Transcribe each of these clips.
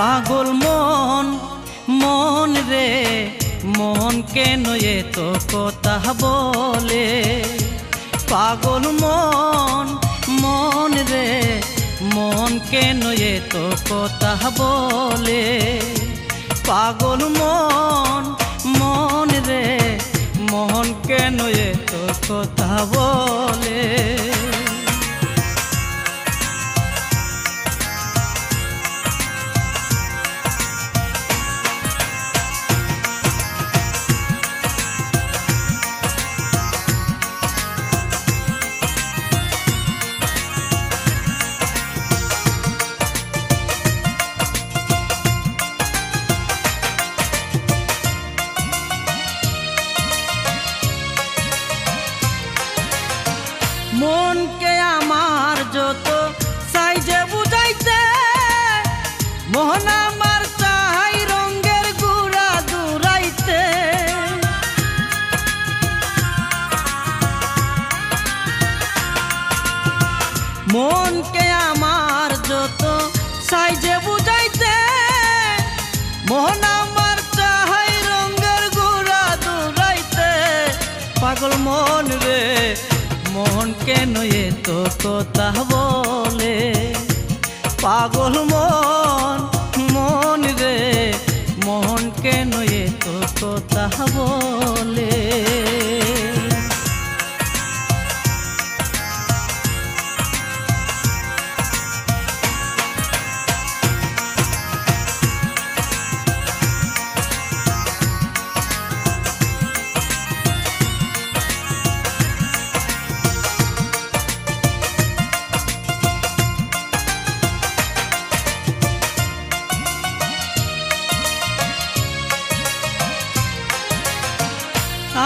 পাগল মন মন রে মন কেন এতো কথা বলে। পাগল মন মন রে মন কেন এতো কথা বলে। পাগল মন মন রে মন কেন এতো কথা বলে। মন কে আমার যত চাই যে বুঝাইতে, মন আমার চাই রঙের গুড়া দুরাইতে। মন কে আমার যত চাই যে বুঝাইতে, মন আমার চাই রঙের গুড়া দুরাইতে। পাগল মন রে মন কেন এতো কথা বলে। পাগল মন মন রে মন কেন এতো কথা বলে।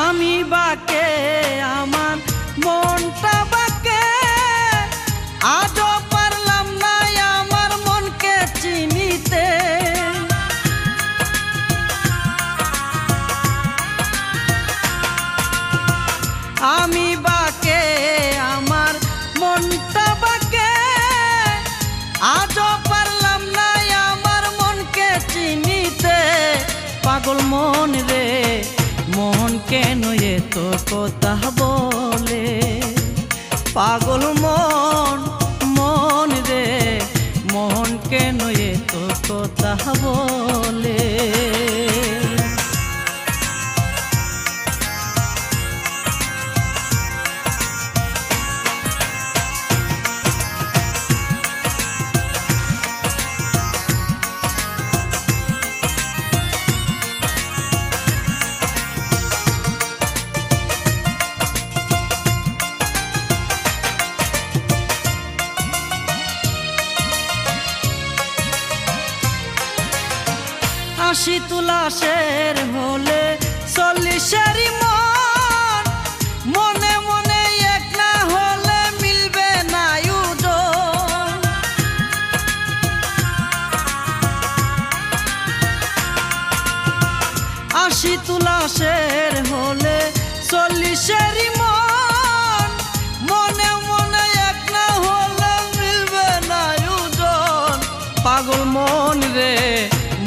আমি বাকে আমার মনটা বাকে, আজও পারলাম না আমার মনকে চিনিতে। আমি বাকে আমার মনটা বাকে, আজও পারলাম না আমার মনকে চিনিতে। পাগল মন রে মন কেন এতো কথা বলে। পাগল মন মন রে মন কেন এতো কথা বলে। আশি তুলাশের হলে 40-এরই মন, মনে মনে এক না হলে মিলবে না ওজন। আশি তুলাশের হলে 40-এরই মন, মনে মনে এক না হলে মিলবে না ওজন। পাগল মন রে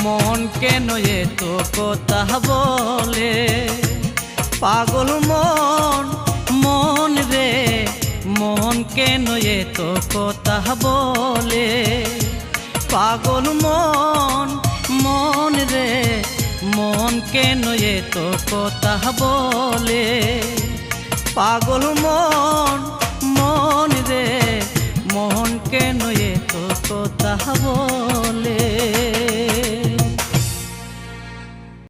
মন কেন এতো কথা বলে। পাগল মন মন রে মন কেন এতো কথা বলে। পাগল মন মন রে মন কেন এতো কথা বলে। পাগল মন মন রে মন কেন এতো কথা বলে।